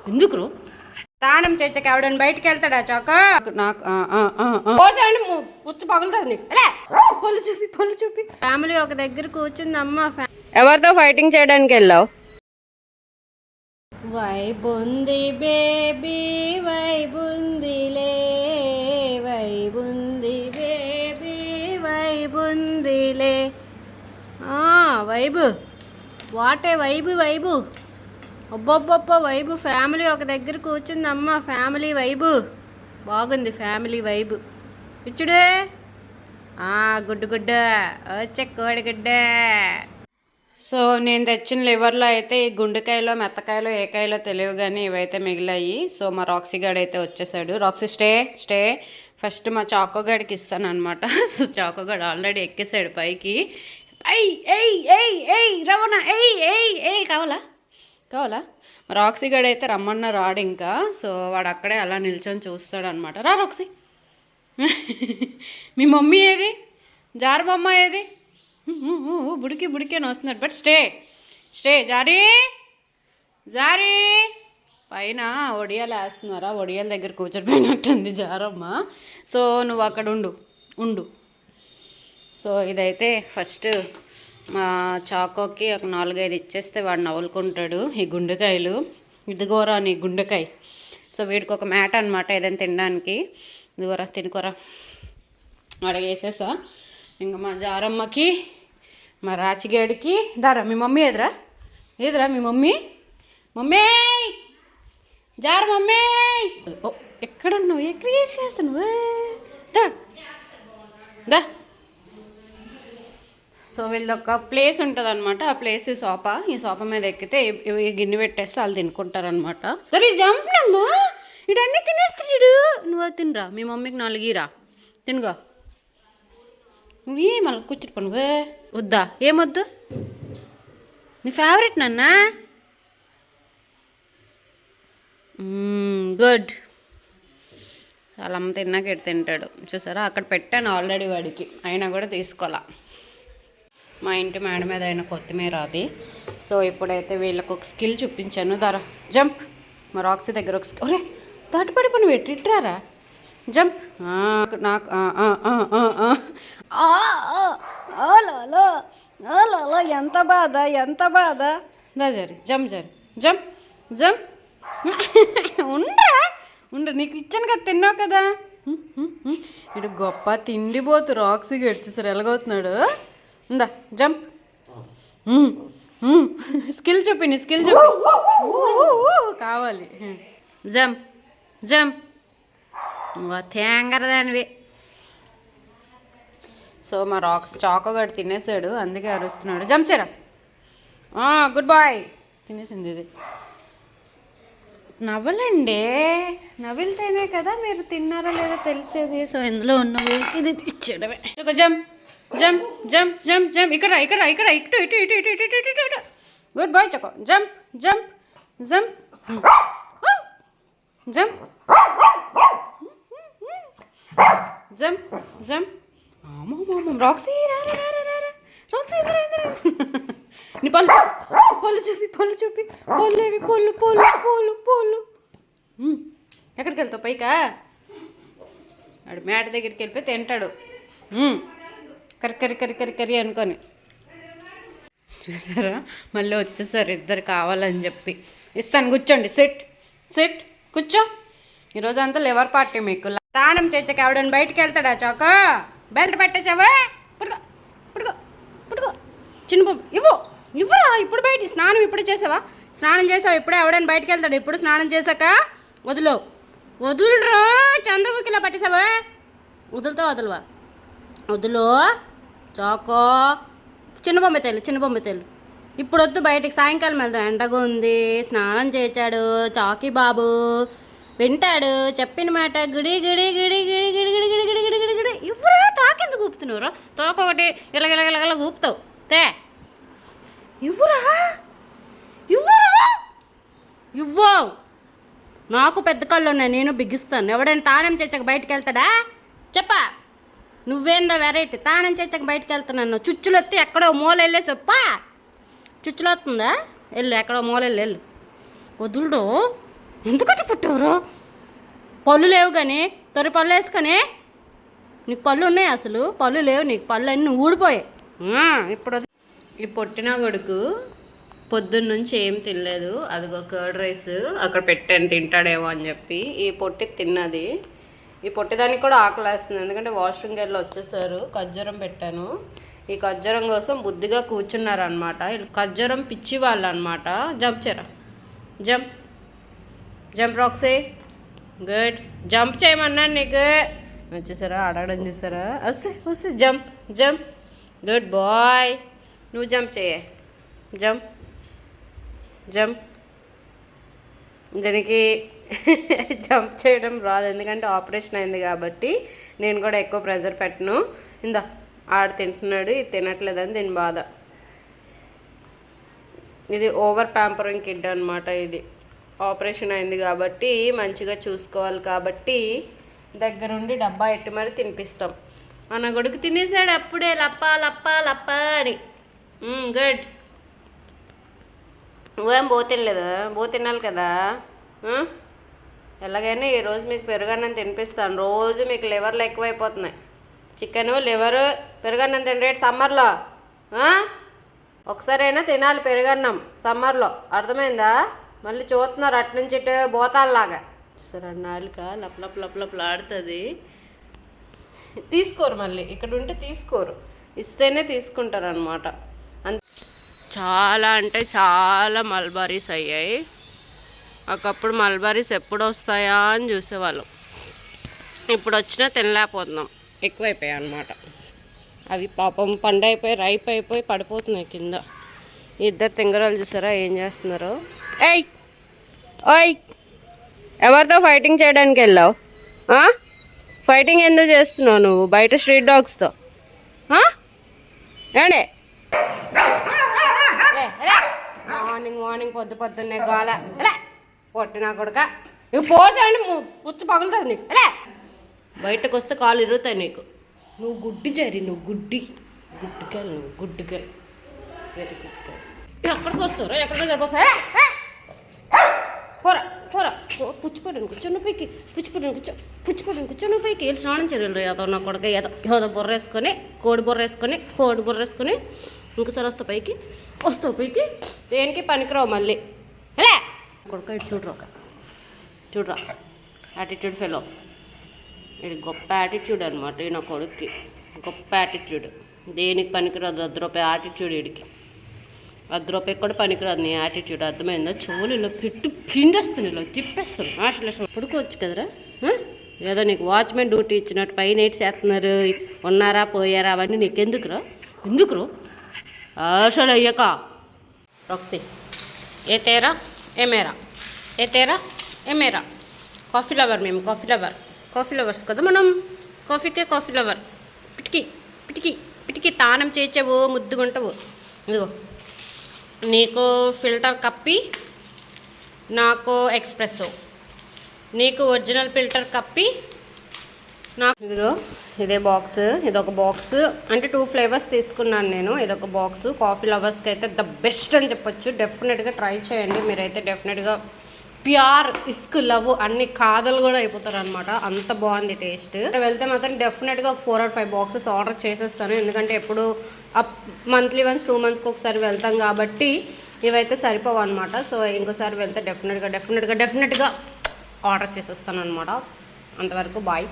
ఎందుకు స్నానం చేసాక ఎవడని బయటికి వెళ్తాడా చాక నాకు పోసాడు పుచ్చు పగులుతుంది నీకు పళ్ళు చూపి ఫ్యామిలీ ఒక దగ్గర కూర్చుంది అమ్మ. ఎవరితో ఫైటింగ్ చేయడానికి వెళ్ళావు? వైబుంది బేబీ వైబుందిలే వైబుంది బేబీ వైబుందిలే. వైబు వాటే వైబు అబ్బబ్బబ్బ వైబు ఫ్యామిలీ ఒక దగ్గర కూర్చుంది అమ్మ. ఫ్యామిలీ వైబు బాగుంది. ఫ్యామిలీ వైబు ఇచ్చుడే గుడ్డ వచ్చే కోడిగుడ్డ. సో నేను తెచ్చిన లివర్లో అయితే ఈ గుండెకాయలో మెత్తకాయలో ఏ కాయలో తెలియవు కానీ ఇవైతే మిగిలాయి. సో మా రాక్సీ గాడు అయితే వచ్చేసాడు. రాక్సీ స్టే ఫస్ట్ మా చాకోగాడికి ఇస్తాను అనమాట. సో చాకోగాడు ఆల్రెడీ ఎక్కేసాడు పైకి. రవణ కావాలా రాక్సీ గడు అయితే రమ్మన్న రాడు ఇంకా. సో వాడు అక్కడే అలా నిల్చొని చూస్తాడు అనమాట. రా రాక్సీ. మీ మమ్మీ ఏది? జారబొమ్మ ఏది? బుడికి అని వస్తున్నాడు. బట్ స్టే జారీ పైన ఒడియాలు వేస్తున్నారా? ఒడియాల దగ్గర కూర్చోబెట్టినట్టుంది జారమ్మ. సో నువ్వు అక్కడ ఉండు. సో ఇదైతే ఫస్ట్ మా చాకోకి ఒక 4-5 ఇచ్చేస్తే వాడు నవ్వులుకుంటాడు. ఈ గుండెకాయలు ఇదిగోరా నీ గుండెకాయ. సో వీడికి ఒక మ్యాట్ అనమాట ఏదైనా తినడానికి. ఇదిగోరా తినుకోరా అడిగేసేసా. ఇంకా మా జారమ్మకి మా రాచిగాడికి దారా. మీ మమ్మీ ఏదిరా మీ మమ్మీ జార మమ్మీ ఎక్కడున్నావు? ఏ క్రియేట్ చేస్తాను దా. సో వీళ్ళొక ప్లేస్ ఉంటుంది అనమాట. ఆ ప్లేస్ ఈ సోఫా మీద ఎక్కితే ఈ గిన్నె పెట్టేస్తే వాళ్ళు తినుకుంటారనమాట. సరే జంప్ నన్ను ఇడన్నీ తినేస్తాడు. నువ్వు తినరా. మీ మమ్మీకి 4 ఇరా తినుగా. మళ్ళీ కూర్చుని పను వద్దా? ఏమొద్దు? నీ ఫేవరెట్ నాన్న. గుడ్. చాలా అమ్మ తిన్నాక ఎటు తింటాడు చూసారా. అక్కడ పెట్టాను ఆల్రెడీ వాడికి, అయినా కూడా తీసుకోవాలా. మా ఇంటి మేడ మీద అయిన కొత్తిమీర అది. సో ఇప్పుడైతే వీళ్ళకి ఒక స్కిల్ చూపించాను. దారా జంప్. మా రాక్సీ దగ్గర ఒక స్కిల్. ఒరే దాటిపడి పని పెట్టిట్రారా. జంప్. నాకు ఎంత బాధ. దా జరి జంప్ ఉండ్రా నీకు ఇచ్చాను కదా, తిన్నావు కదా. ఇటు గొప్ప తిండిపోతు రాక్సీ గడిచేసారు ఎలాగవుతున్నాడు. ఉందా జంప్. స్కిల్ చూపి కావాలి. జంప్ తేంగరదానివి. సో మా చాకోగాడు తినేసాడు, అందుకే అరుస్తున్నాడు. జంప్ చేయరా. Good boy. తినేసింది ఇది. నవ్వలండి, నవ్వితేనే కదా మీరు తిన్నారా లేదా తెలిసేది. సో ఇందులో ఉన్నవి ఇది ఇచ్చేయడమే. జంప్ ఇక్కడ ఇటు. గుడ్ బాయ్ చకో. జంప్ రాక్సీ నీ పళ్ళు చూపి పళ్ళేవి పోలు. ఎక్కడికి వెళ్తావు? పైకా. వాడు మేట దగ్గరికి వెళ్ళిపోయి తింటాడు. కర్రీ అనుకొని. చూసారా మళ్ళీ వచ్చేసారు ఇద్దరు కావాలని చెప్పి. ఇస్తాను కూర్చోండి. సిట్ కూర్చో. ఈరోజు అంతా లివర్ పార్టీ మీకు. స్నానం చేసాక ఎవడని బయటికి వెళ్తాడా చాక? బెల్ట్ పెట్టేసావా? పుట్టుకో చిన్న ఇవ్వరా. ఇప్పుడు బయట స్నానం ఇప్పుడు చేసావా? స్నానం చేసావా? ఇప్పుడే ఎవడని బయటికి వెళ్తాడు. ఇప్పుడు స్నానం చేశాక వదులురా. చంద్రముఖిలా పట్టేసావా? వదులువా? వదులు చాకో. చిన్న బొమ్మ తెలు. ఇప్పుడు వద్దు బయటికి, సాయంకాలం వెళ్దాం. ఎండగా ఉంది. స్నానం చేశాడు చాకీ బాబు, వింటాడు చెప్పిన మాట. గిడి ఇవ్వరా. తాకెందుకు ఊపుతున్నావురా? తోకొకటి ఇలాగ ఊపుతావు. ఇవ్వవు. నాకు పెద్ద కళ్ళు ఉన్నాయి, నేను బిగిస్తాను. ఎవడైనా తాళం చేసాక బయటికి వెళ్తాడా? చెప్పా. నువ్వేందా వెరైటీ. తాళం చేసాక బయటికి వెళ్తానన్ను. చుచ్చులు వస్తే ఎక్కడో మూల వెళ్ళేసప్పా. చుచ్చులు వస్తుందా? వెళ్ళు ఎక్కడో మూల వెళ్ళు. వదులుడు ఎందుకంటే పుట్టావురా? పళ్ళు లేవు కానీ తొరి పళ్ళు వేసుకొని నీకు పళ్ళు ఉన్నాయి, అసలు పళ్ళు లేవు నీకు, పళ్ళు అన్నీ ఊడిపోయాయి. ఇప్పుడు ఈ పొట్టిన కొడుకు పొద్దున్న నుంచి ఏం తినలేదు, అదిగో కర్డ్ రైస్ అక్కడ పెట్టాను తింటాడేమో అని చెప్పి. ఈ పొట్టి తిన్నది, ఈ పొట్టిదానికి కూడా ఆకలేస్తుంది ఎందుకంటే వాష్రూమ్కి వెళ్ళి వచ్చేసారు. ఖర్జూరం పెట్టాను, ఈ ఖర్జూరం కోసం బుద్ధిగా కూర్చున్నారు అనమాట. ఖర్జూరం పిచ్చి వాళ్ళు అనమాట. జంప్ చేయరా, jump jump Roxy, good. Jump చేయమన్నాను నీకు. వచ్చేసారా, ఆడడం చూసారా? వస్తే వస్తే జంప్ జంప్, గుడ్ బాయ్. నువ్వు జంప్ చేయ, జంప్ జంప్. దీనికి జంప్ చేయడం రాదు ఎందుకంటే ఆపరేషన్ అయింది కాబట్టి నేను కూడా ఎక్కువ ప్రెజర్ పెట్టను. ఇందా ఆడు తింటున్నాడు, ఇది తినట్లేదని దీని బాధ. ఇది ఓవర్ ప్యాంపరింగ్ కిడ్ అనమాట. ఇది ఆపరేషన్ అయింది కాబట్టి మంచిగా చూసుకోవాలి కాబట్టి దగ్గరుండి డబ్బా ఎట్టి మరి తినిపిస్తాం. మన కొడుకు తినేసాడు అప్పుడే లప్ప లప్ప లప్ప అని. గుడ్. నువ్వేం తినలేదు, తినాలి కదా. ఎలాగైనా ఈరోజు మీకు పెరుగన్నం తినిపిస్తాను. రోజు మీకు లివర్లు ఎక్కువైపోతున్నాయి. చికెను లివరు పెరుగన్నం తినరేటు సమ్మర్లో. ఒకసారైనా తినాలి పెరుగన్నం సమ్మర్లో, అర్థమైందా? మళ్ళీ చూస్తున్నారు అట్నుంచి ఇటు బోతాల్లాగా. సరే నాలుక లప్ లప్ లప్ ఆడుతుంది. తీసుకోరు, మళ్ళీ ఇక్కడ ఉంటే తీసుకోరు, ఇస్తేనే తీసుకుంటారు అనమాట. చాలా అంటే చాలా మల్బరీస్ అయ్యాయి. ఒకప్పుడు మల్బరీస్ ఎప్పుడు వస్తాయా అని చూసేవాళ్ళం, ఇప్పుడు వచ్చినా తినలేకపోతున్నాం, ఎక్కువైపోయాయి అన్నమాట. అవి పాపం పండు అయిపోయి రైప్ అయిపోయి పడిపోతున్నాయి కింద. ఇద్దరు తింగరాలు చూసారా ఏం చేస్తున్నారో. ఏయ్ ఓయ్, ఎవరితో ఫైటింగ్ చేయడానికి వెళ్ళావు? ఫైటింగ్ ఎందుకు చేస్తున్నావు నువ్వు బయట స్ట్రీట్ డాగ్స్తో? ఏడే మార్నింగ్ మార్నింగ్ పొద్దున్నే గోల. ఎలా పొట్టినా కొడుక, ఇక పోసాయండి పుచ్చు పగులుతుంది నీకు. ఎలా బయటకు వస్తే కాలు ఇరుగుతాయి నీకు. నువ్వు గుడ్డి జరి, నువ్వు గుడ్డికెళ్ళి, నువ్వు గుడ్డికెళ్ళి వెరీ గుడ్. ఎక్కడికి వస్తావురా, ఎక్కడికి సరిపోతారా? పోరా పోరా, పుచ్చిపోయాను కూర్చొని పైకి, పుచ్చిపోయాను కూర్చొని పైకి వెళ్ళి స్నానం చేయాలి. ఏదో నా కొడుక ఏదో బుర్ర వేసుకొని కోడి బుర్ర వేసుకొని ఇంకోసారి వస్తావు పైకి దేనికి పనికిరావు మళ్ళీ. ఎలా కొడుక ఇటు చూడరా యాటిట్యూడ్ ఫెలో. ఇది గొప్ప యాటిట్యూడ్ అనమాట. ఈ నా కొడుక్కి గొప్ప యాటిట్యూడ్, దేనికి పనికిరాదు. 10 రూపాయి యాటిట్యూడ్ వీడికి, 10 రూపాయకి కూడా పనికిరాదు నీ యాటిట్యూడ్, అర్థమైందా? చెవులు ఇలా పెట్టి పిండేస్తాను, ఇలా తిప్పేస్తాను. ఆశలు పడుకోవచ్చు కదరా. ఏదో నీకు వాచ్మెన్ డ్యూటీ ఇచ్చినట్టు పైన ఎయిట్ చేస్తున్నారు, ఉన్నారా పోయారా అవన్నీ నీకెందుకురా? ఎందుకురా ఆశలు అయ్యాక. రాక్సీ ఏ తేరా ఏ మేరా, ఏ తేరా ఏ మేరా. కాఫీ లవర్ మేము, కాఫీ లవర్స్ కదా మనం. Coffee lover. పిటికి తానం చేసావు, ముద్దుగుంటావు. ఇదిగో నీకు ఫిల్టర్ కప్పి, నాకు ఎక్స్ప్రెస్సో. నీకు ఒరిజినల్ ఫిల్టర్ కప్పి, నాకు ఇదిగో ఇదే బాక్స్. ఇదొక బాక్స్ అంటే 2 ఫ్లేవర్స్ తీసుకున్నాను నేను. ఇదొక బాక్స్. కాఫీ లవర్స్కి అయితే ద బెస్ట్ అని చెప్పొచ్చు. డెఫినెట్గా ట్రై చేయండి మీరైతే. డెఫినెట్గా ప్యూర్ ఇస్క్ లవ్ అన్ని కాదలు కూడా అయిపోతారు అనమాట, అంత బాగుంది టేస్ట్. వెళ్తే మాత్రం డెఫినెట్గా ఒక 4 or 5 బాక్సెస్ ఆర్డర్ చేసేస్తాను, ఎందుకంటే ఎప్పుడు మంత్లీ వన్స్ 2 monthsకి ఒకసారి వెళ్తాం కాబట్టి ఇవైతే సరిపోవు అనమాట. సో ఇంకోసారి వెళ్తే డెఫినెట్గా ఆర్డర్ చేసేస్తాను అనమాట. అంతవరకు బాయ్.